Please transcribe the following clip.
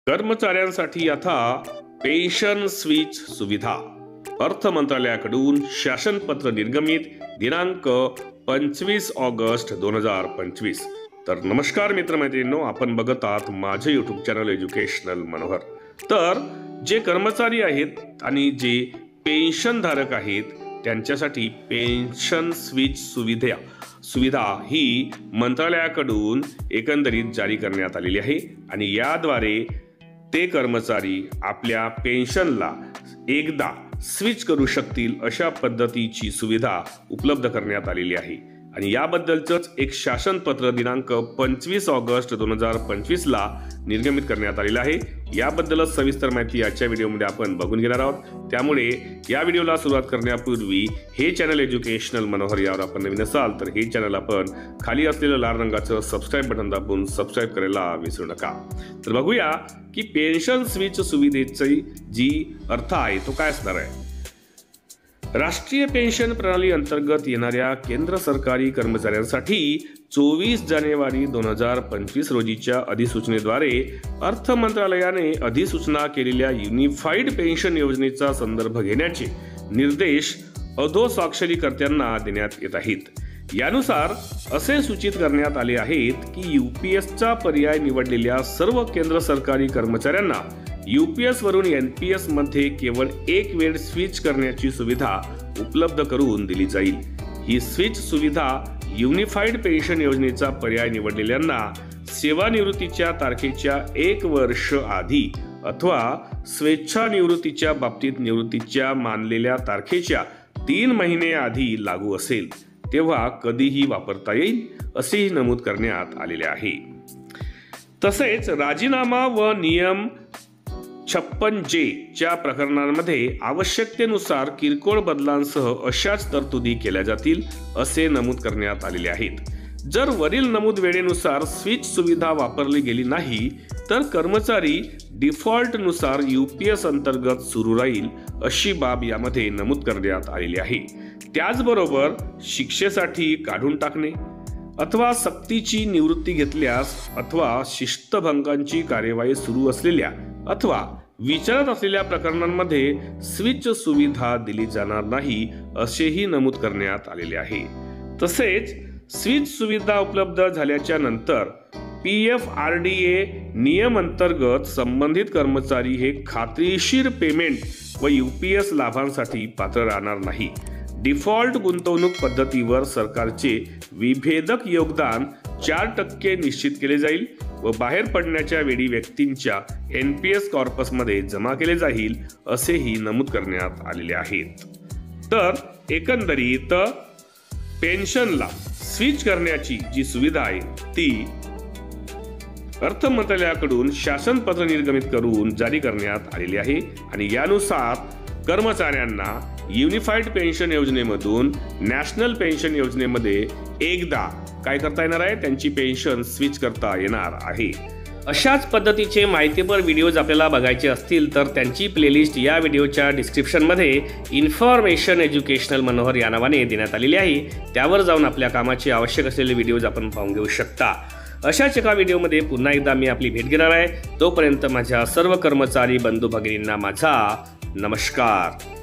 कर्मचाऱ्यांसाठी आता pension switch सुविधा अर्थ मंत्रालयाकडून शासनपत्र निर्गमित दिनांक 25 ऑगस्ट 2025। तर नमस्कार मित्रमैत्रिणींनो, आपण बघत आहात माझे यूट्यूब चॅनल एज्युकेशनल मनोहर। तर जे कर्मचारी आहेत आणि जे पेन्शन धारक आहेत त्यांच्यासाठी पेन्शन स्विच सुविधा ही मंत्रालयाकडून एकंदरीत जारी करण्यात आलेली आहे आणि याद्वारे ते कर्मचारी आपल्या पेन्शनला एकदा स्विच करू शकतील अशा पद्धतीची सुविधा उपलब्ध करण्यात आलेली आहे। आणि याबद्दलच एक शासनपत्र दिनांक 25 ऑगस्ट 2025 ला निर्गमित करण्यात आलेलं आहे। याबद्दलच सविस्तर माहिती आजच्या व्हिडिओमध्ये आपण बघून घेणार आहोत। त्यामुळे या व्हिडिओला सुरुवात करण्यापूर्वी हे चॅनल एज्युकेशनल मनोहर यावर आपण नवीन असाल तर हे चॅनल आपण खाली असलेलं लाल रंगाचं सबस्क्राइब बटन दाबून सबस्क्राइब करायला विसरू नका। तर बघूया की पेन्शन स्विच सुविधेची जी अर्थ आहे तो काय असणार आहे। राष्ट्रीय पेन्शन प्रणाली अंतर्गत येणाऱ्या केंद्र सरकारी कर्मचाऱ्यांसाठी 24 जानेवारी 2025 रोजीच्या अधिसूचनेद्वारे अर्थ मंत्रालयाने अधिसूचना केलेल्या युनिफाईड पेन्शन योजनेचा संदर्भ घेण्याचे निर्देश अधोस्वाक्षरीकर्त्यांना देण्यात येत आहेत। यानुसार असे सूचित करण्यात आले आहेत की यूपीएसचा पर्याय निवडलेल्या सर्व केंद्र सरकारी कर्मचाऱ्यांना यूपीएस वरून एनपीएस मध्ये केवळ एक वेळ स्विच करण्याची सुविधा उपलब्ध करून दिली जाईल। ही स्विच सुविधा युनिफाईड पेन्शन योजनेचा पर्याय निवडलेल्यांना सेवानिवृत्तीच्या तारखेच्या 1 वर्ष आधी अथवा स्वेच्छानिवृत्तीच्या बाबतीत निवृत्तीच्या मानलेल्या तारखेच्या 3 महिने आधी लागू असेल तेव्हा कधीही वापरता येईल असेही नमूद करण्यात आलेले आहे। तसेच राजीनामा व नियम 56J च्या प्रकरणांमध्ये आवश्यकतेनुसार किरकोळ बदलांसह अशाच तरतुदी केल्या जातील असे नमूद करण्यात आलेले आहेत। जर वरील नमूद वेळेनुसार स्विच सुविधा वापरली गेली नाही तर कर्मचारी डिफॉल्ट नुसार यूपीएस अंतर्गत सुरू राहील अशी बाब यामध्ये नमूद करण्यात आलेली आहे। त्याचबरोबर शिक्षेसाठी काढून टाकणे अथवा सक्तीची निवृत्ती घेतल्यास अथवा शिस्तभंगाची कार्यवाही सुरू असलेल्या अथवा विचारत असलेल्या प्रकरणांमध्ये स्विच सुविधा दिली जाणार नाही असेही नमूद करण्यात आलेले आहे। तसेच स्विच सुविधा उपलब्ध झाल्याच्या नंतर PFRDA नियम अंतर्गत संबंधित कर्मचारी हे खात्रीशीर पेमेंट व यूपीएस लाभांसाठी पात्र राहणार नाही। डिफॉल्ट गुंतवणूक पद्धतीवर सरकारचे विभेदक योगदान 4% निश्चित केले जाईल व बाहेर पडण्याच्या वेळी व्यक्तींच्या एनपीएस कॉर्पसमध्ये जमा केले जाईल असेही नमूद करण्यात आलेले आहेत। तर एकंदरीत पेन्शनला स्विच करण्याची जी सुविधा आहे ती अर्थ मंत्रालयाकडून शासनपत्र निर्गमित करून जारी करण्यात आलेली आहे आणि यानुसार कर्मचाऱ्यांना युनिफाईड पेन्शन योजनेमधून नॅशनल पेन्शन योजनेमध्ये एकदा काय करता येणार आहे, त्यांची पेन्शन स्विच करता येणार आहे। अशाच पद्धतीचे माहितीपर व्हिडिओज आपल्याला बघायचे असतील तर त्यांची प्लेलिस्ट या व्हिडिओच्या डिस्क्रिप्शनमध्ये इन्फॉर्मेशन एज्युकेशनल मनोहर या नावाने देण्यात आलेली आहे। त्यावर जाऊन आपल्या कामाचे आवश्यक असलेले व्हिडिओज आपण पाहून घेऊ शकता। अशाच एका व्हिडिओमध्ये पुन्हा एकदा मी आपली भेट घेणार आहे। तोपर्यंत माझ्या सर्व कर्मचारी बंधू भगिनींना माझा नमस्कार।